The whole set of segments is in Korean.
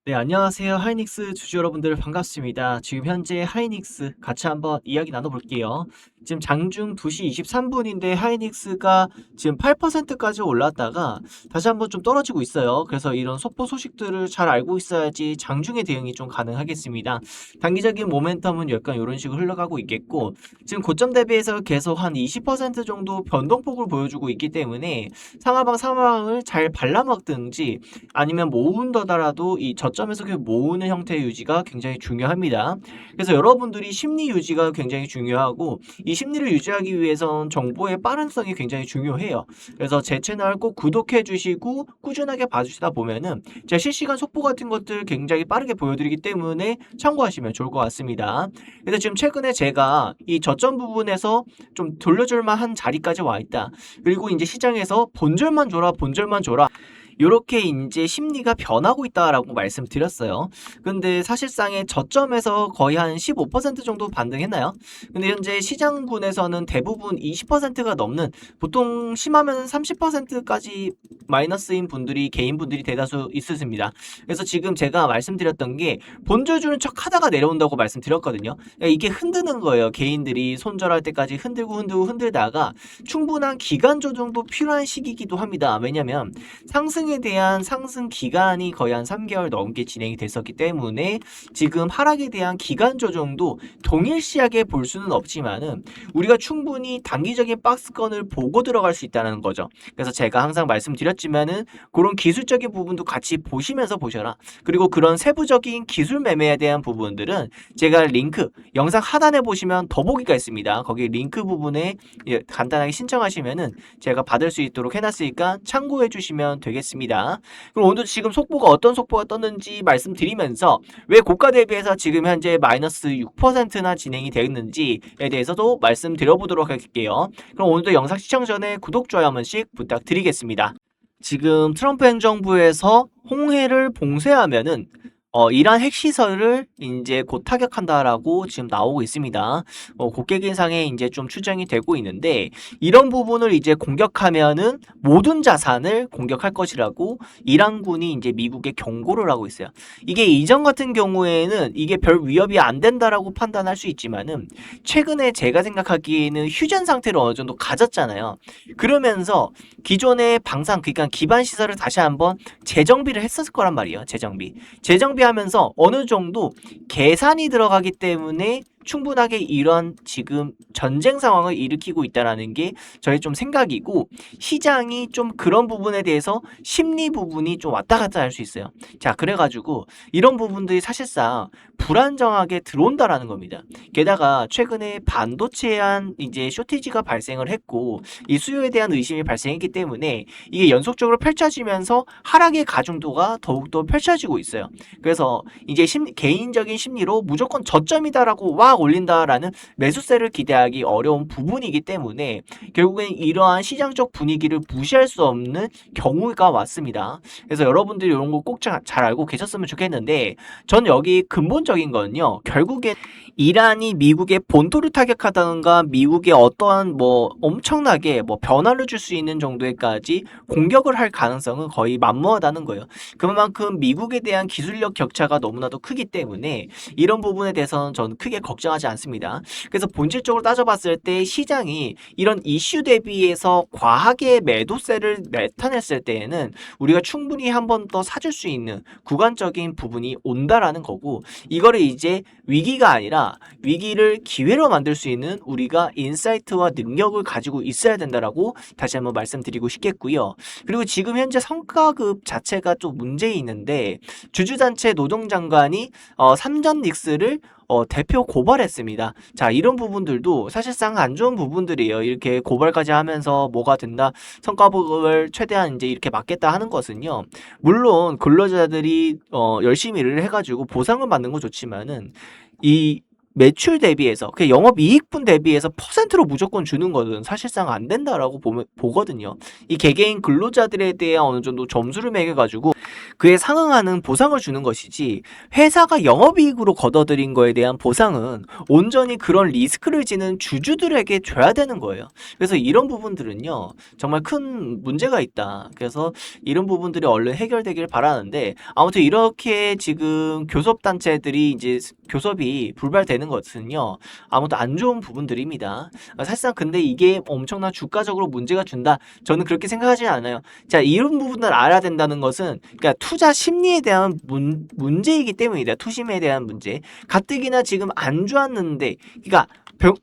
네, 안녕하세요. 하이닉스 주주 여러분들 반갑습니다. 지금 현재 하이닉스 같이 한번 이야기 나눠볼게요. 지금 장중 2시 23분인데 하이닉스가 지금 8%까지 올랐다가 다시 한번 좀 떨어지고 있어요. 그래서 이런 속보 소식들을 잘 알고 있어야지 장중에 대응이 좀 가능하겠습니다. 단기적인 모멘텀은 약간 이런 식으로 흘러가고 있겠고, 지금 고점 대비해서 계속 한 20% 정도 변동폭을 보여주고 있기 때문에 상하방을 잘 발라먹든지 아니면 모은더라도 이 저점에서 계속 모으는 형태의 유지가 굉장히 중요합니다. 그래서 여러분들이 심리 유지가 굉장히 중요하고, 이 심리를 유지하기 위해선 정보의 빠른성이 굉장히 중요해요. 그래서 제 채널 꼭 구독해 주시고 꾸준하게 봐주시다 보면은 제가 실시간 속보 같은 것들 굉장히 빠르게 보여드리기 때문에 참고하시면 좋을 것 같습니다. 그래서 지금 최근에 제가 이 저점 부분에서 좀 돌려줄만한 자리까지 와 있다. 그리고 이제 시장에서 본절만 줘라. 요렇게 인제 심리가 변하고 있다라고 말씀드렸어요. 근데 사실상의 저점에서 거의 한 15% 정도 반등했나요? 근데 현재 시장군에서는 대부분 20%가 넘는, 보통 심하면 30%까지 마이너스인 분들이 개인분들이 대다수 있으십니다. 그래서 지금 제가 말씀드렸던 게 본줄 주는 척 하다가 내려온다고 말씀드렸거든요. 그러니까 이게 흔드는 거예요. 개인들이 손절할 때까지 흔들다가 충분한 기간 조정도 필요한 시기이기도 합니다. 왜냐면 상승에 대한 상승 기간이 거의 한 3개월 넘게 진행이 됐었기 때문에 지금 하락에 대한 기간 조정도 동일시하게 볼 수는 없지만은 우리가 충분히 단기적인 박스권을 보고 들어갈 수 있다는 거죠. 그래서 제가 항상 말씀드렸지만은 그런 기술적인 부분도 같이 보시면서 보셔라. 그리고 그런 세부적인 기술 매매에 대한 부분들은 제가 링크 영상 하단에 보시면 더보기가 있습니다. 거기 링크 부분에 간단하게 신청하시면은 제가 받을 수 있도록 해놨으니까 참고해 주시면 되겠습니다. 그럼 오늘 지금 속보가 어떤 속보가 떴는지 말씀드리면서 왜 고가 대비해서 지금 현재 마이너스 6%나 진행이 되었는지에 대해서도 말씀드려보도록 할게요. 그럼 오늘도 영상 시청 전에 구독, 좋아요 한 번씩 부탁드리겠습니다. 지금 트럼프 행정부에서 홍해를 봉쇄하면은 이란 핵시설을 이제 곧 타격한다라고 지금 나오고 있습니다. 국외기상에 이제 좀 추정이 되고 있는데, 이런 부분을 이제 공격하면은 모든 자산을 공격할 것이라고 이란군이 이제 미국에 경고를 하고 있어요. 이게 이전 같은 경우에는 이게 별 위협이 안 된다라고 판단할 수 있지만은 최근에 제가 생각하기에는 휴전 상태를 어느 정도 가졌잖아요. 그러면서 기존의 그러니까 기반 시설을 다시 한번 재정비를 했었을 거란 말이에요. 재정비하면서 어느 정도 계산이 들어가기 때문에 충분하게 이런 지금 전쟁 상황을 일으키고 있다라는 게 저의 좀 생각이고, 시장이 좀 그런 부분에 대해서 심리 부분이 좀 왔다 갔다 할 수 있어요. 자, 그래가지고 이런 부분들이 사실상 불안정하게 들어온다라는 겁니다. 게다가 최근에 반도체에 한 이제 쇼티지가 발생을 했고, 이 수요에 대한 의심이 발생했기 때문에 이게 연속적으로 펼쳐지면서 하락의 가중도가 더욱더 펼쳐지고 있어요. 그래서 이제 개인적인 심리로 무조건 저점이다라고 막 올린다라는 매수세를 기대하기 어려운 부분이기 때문에 결국엔 이러한 시장적 분위기를 무시할 수 없는 경우가 왔습니다. 그래서 여러분들이 이런 거 꼭 잘 알고 계셨으면 좋겠는데, 전 여기 근본적인 건요, 결국엔 이란이 미국의 본토를 타격하다던가 미국에 어떠한 뭐 엄청나게 뭐 변화를 줄 수 있는 정도에까지 공격을 할 가능성은 거의 만무하다는 거예요. 그만큼 미국에 대한 기술력 격차가 너무나도 크기 때문에 이런 부분에 대해서는 저는 크게 걱정하지 않습니다. 그래서 본질적으로 따져봤을 때 시장이 이런 이슈 대비해서 과하게 매도세를 나타냈을 때에는 우리가 충분히 한 번 더 사줄 수 있는 구간적인 부분이 온다라는 거고, 이거를 이제 위기가 아니라 위기를 기회로 만들 수 있는 우리가 인사이트와 능력을 가지고 있어야 된다라고 다시 한번 말씀드리고 싶겠고요. 그리고 지금 현재 성과급 자체가 좀 문제 있는데, 주주단체 노동장관이 삼전닉스를 대표 고발했습니다. 자, 이런 부분들도 사실상 안 좋은 부분들이에요. 이렇게 고발까지 하면서 뭐가 된다, 성과급을 최대한 이제 이렇게 막겠다 하는 것은요, 물론 근로자들이 열심히 일을 해가지고 보상을 받는 건 좋지만은 이 매출 대비해서 그 영업이익분 대비해서 퍼센트로 무조건 주는 것은 사실상 안 된다라고 보거든요. 이 개개인 근로자들에 대한 어느 정도 점수를 매겨가지고 그에 상응하는 보상을 주는 것이지, 회사가 영업이익으로 걷어들인 거에 대한 보상은 온전히 그런 리스크를 지는 주주들에게 줘야 되는 거예요. 그래서 이런 부분들은요, 정말 큰 문제가 있다. 그래서 이런 부분들이 얼른 해결되길 바라는데, 아무튼 이렇게 지금 교섭단체들이 이제 교섭이 불발되는 것은요, 아무도 안 좋은 부분들입니다. 사실상 근데 이게 엄청난 주가적으로 문제가 준다, 저는 그렇게 생각하지 않아요. 자, 이런 부분을 알아야 된다는 것은, 그러니까 투자 심리에 대한 문제이기 때문이다. 투심에 대한 문제. 가뜩이나 지금 안 좋았는데, 그러니까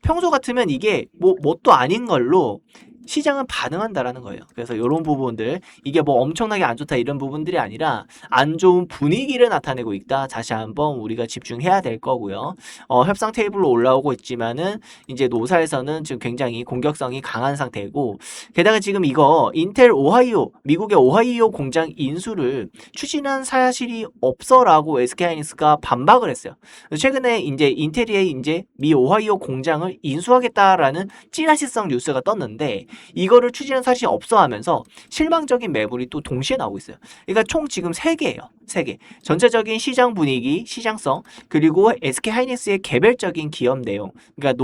평소 같으면 이게 뭣도 아닌 걸로 시장은 반응한다라는 거예요. 그래서 이런 부분들, 이게 뭐 엄청나게 안 좋다 이런 부분들이 아니라 안 좋은 분위기를 나타내고 있다. 다시 한번 우리가 집중해야 될 거고요. 협상 테이블로 올라오고 있지만은 이제 노사에서는 지금 굉장히 공격성이 강한 상태고, 게다가 지금 이거 인텔 오하이오, 미국의 오하이오 공장 인수를 추진한 사실이 없어라고 SK하이닉스가 반박을 했어요. 최근에 이제 인텔이 이제 미 오하이오 공장을 인수하겠다라는 찌라시성 뉴스가 떴는데, 이거를 추진한 사실이 없어 하면서 실망적인 매물이 또 동시에 나오고 있어요. 그러니까 총 지금 3개예요. 3개. 전체적인 시장 분위기, 시장성, 그리고 SK하이닉스의 개별적인 기업 내용, 그러니까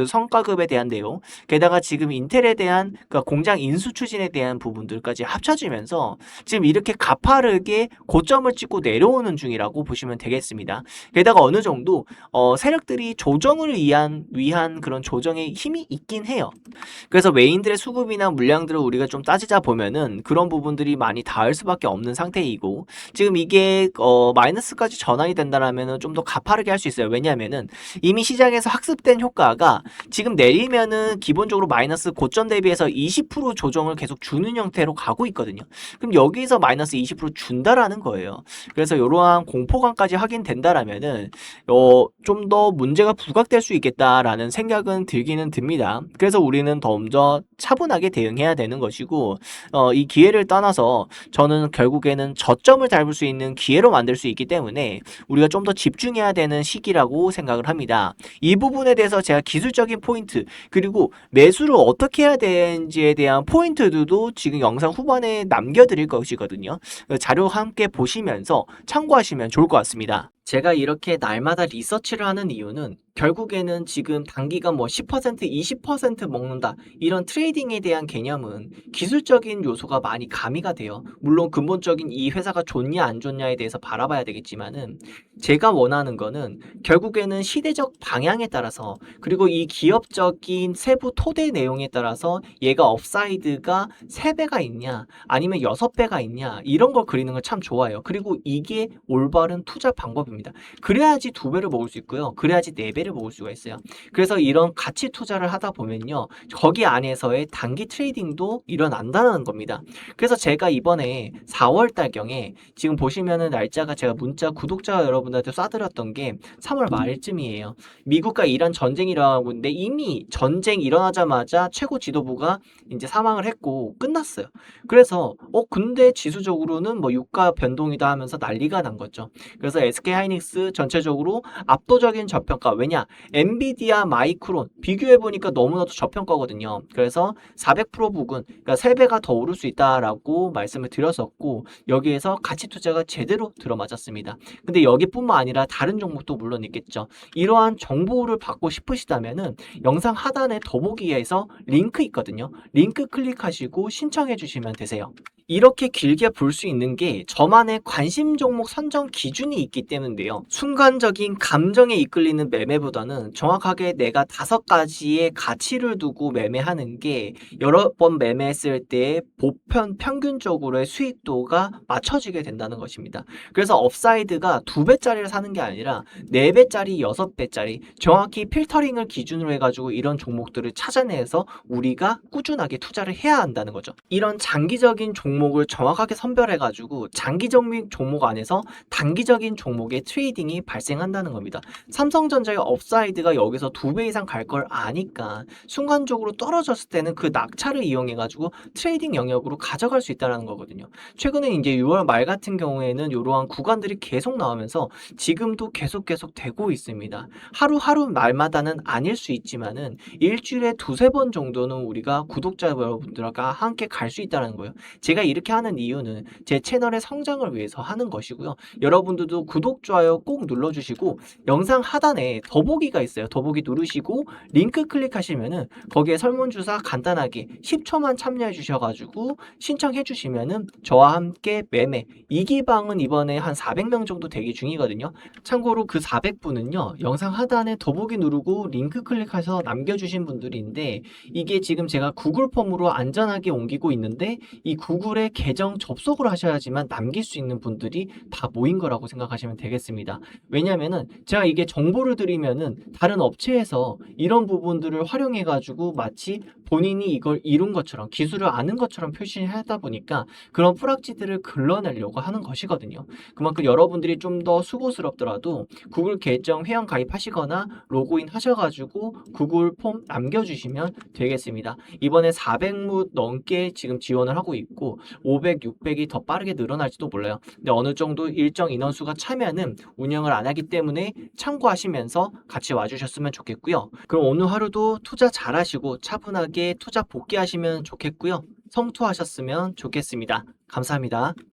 성과급에 대한 내용, 게다가 지금 인텔에 대한 그러니까 공장 인수 추진에 대한 부분들까지 합쳐지면서 지금 이렇게 가파르게 고점을 찍고 내려오는 중이라고 보시면 되겠습니다. 게다가 어느 정도 세력들이 조정을 위한 그런 조정의 힘이 있긴 해요. 그래서 메인들의 수급이나 물량들을 우리가 좀 따지자 보면은 그런 부분들이 많이 닿을 수밖에 없는 상태이고, 지금 이게 마이너스까지 전환이 된다라면은 좀 더 가파르게 할 수 있어요. 왜냐하면은 이미 시장에서 학습된 효과가 지금 내리면은 기본적으로 마이너스 고점 대비해서 20% 조정을 계속 주는 형태로 가고 있거든요. 그럼 여기서 마이너스 20% 준다라는 거예요. 그래서 이러한 공포감까지 확인된다라면은 좀 더 문제가 부각될 수 있겠다라는 생각은 들기는 듭니다. 그래서 우리는 더 차분하게 대응해야 되는 것이고, 이 기회를 떠나서 저는 결국에는 저점을 잡을 수 있는 기회로 만들 수 있기 때문에 우리가 좀 더 집중해야 되는 시기라고 생각을 합니다. 이 부분에 대해서 제가 기술적인 포인트, 그리고 매수를 어떻게 해야 되는지에 대한 포인트들도 지금 영상 후반에 남겨드릴 것이거든요. 자료 함께 보시면서 참고하시면 좋을 것 같습니다. 제가 이렇게 날마다 리서치를 하는 이유는 결국에는 지금 단기간 10%, 20% 먹는다, 이런 트레이딩에 대한 개념은 기술적인 요소가 많이 가미가 돼요. 물론 근본적인 이 회사가 좋냐 안 좋냐에 대해서 바라봐야 되겠지만은, 제가 원하는 거는 결국에는 시대적 방향에 따라서, 그리고 이 기업적인 세부 토대 내용에 따라서 얘가 업사이드가 3배가 있냐 아니면 6배가 있냐, 이런 걸 그리는 걸 참 좋아해요. 그리고 이게 올바른 투자 방법입니다. 그래야지 2배를 먹을 수 있고요. 그래야지 4배를 먹을 수가 있어요. 그래서 이런 가치 투자를 하다 보면요, 거기 안에서의 단기 트레이딩도 일어난다는 겁니다. 그래서 제가 이번에 4월달경에 지금 보시면은 날짜가 제가 문자 구독자 여러분들한테 쏴드렸던 게 3월 말쯤이에요. 미국과 이란 전쟁이 일어나고 있는데 이미 전쟁 일어나자마자 최고 지도부가 이제 사망을 했고 끝났어요. 그래서 근데 지수적으로는 유가 변동이다 하면서 난리가 난 거죠. 그래서 SK하이닉스 전체적으로 압도적인 저평가, 왜냐 엔비디아, 마이크론 비교해보니까 너무나도 저평가거든요. 그래서 400% 부근, 그러니까 3배가 더 오를 수 있다라고 말씀을 드렸었고, 여기에서 가치 투자가 제대로 들어맞았습니다. 근데 여기뿐만 아니라 다른 종목도 물론 있겠죠. 이러한 정보를 받고 싶으시다면은 영상 하단에 더보기에서 링크 있거든요. 링크 클릭하시고 신청해 주시면 되세요. 이렇게 길게 볼 수 있는 게 저만의 관심 종목 선정 기준이 있기 때문인데요. 순간적인 감정에 이끌리는 매매보다는 정확하게 내가 5가지의 가치를 두고 매매하는 게 여러 번 매매했을 때 보편 평균적으로의 수익도가 맞춰지게 된다는 것입니다. 그래서 업사이드가 2배짜리를 사는 게 아니라 4배짜리, 6배짜리, 정확히 필터링을 기준으로 해가지고 이런 종목들을 찾아내서 우리가 꾸준하게 투자를 해야 한다는 거죠. 이런 장기적인 종목 종목을 정확하게 선별해 가지고 장기적인 종목 안에서 단기적인 종목의 트레이딩이 발생한다는 겁니다. 삼성전자의 업사이드가 여기서 2배 이상 갈 걸 아니까 순간적으로 떨어졌을 때는 그 낙차를 이용해 가지고 트레이딩 영역으로 가져갈 수 있다는 거거든요. 최근에 이제 6월 말 같은 경우에는 이러한 구간들이 계속 나오면서 지금도 계속 되고 있습니다. 하루하루 날마다는 아닐 수 있지만은 일주일에 두세 번 정도는 우리가 구독자 여러분들과 함께 갈 수 있다는 거예요. 제가 이렇게 하는 이유는 제 채널의 성장을 위해서 하는 것이고요. 여러분들도 구독, 좋아요 꼭 눌러주시고 영상 하단에 더보기가 있어요. 더보기 누르시고 링크 클릭하시면은 거기에 설문조사 간단하게 10초만 참여해 주셔가지고 신청해 주시면은 저와 함께 매매 이기방은 이번에 한 400명 정도 대기 중이거든요. 참고로 그 400분은요 영상 하단에 더보기 누르고 링크 클릭해서 남겨주신 분들인데 이게 지금 제가 구글 폼으로 안전하게 옮기고 있는데 이 구글에 계정 접속을 하셔야지만 남길 수 있는 분들이 다 모인 거라고 생각하시면 되겠습니다. 왜냐면은 제가 이게 정보를 드리면은 다른 업체에서 이런 부분들을 활용해 가지고 마치 본인이 이걸 이룬 것처럼 기술을 아는 것처럼 표시하다 보니까 그런 뿌락지들을 걸러내려고 하는 것이거든요. 그만큼 여러분들이 좀 더 수고스럽더라도 구글 계정 회원 가입하시거나 로그인 하셔가지고 구글 폼 남겨주시면 되겠습니다. 이번에 400무 넘게 지금 지원을 하고 있고 500, 600이 더 빠르게 늘어날지도 몰라요. 근데 어느 정도 일정 인원수가 차면은 운영을 안 하기 때문에 참고하시면서 같이 와주셨으면 좋겠고요. 그럼 오늘 하루도 투자 잘하시고 차분하게 투자 복귀하시면 좋겠고요. 성투하셨으면 좋겠습니다. 감사합니다.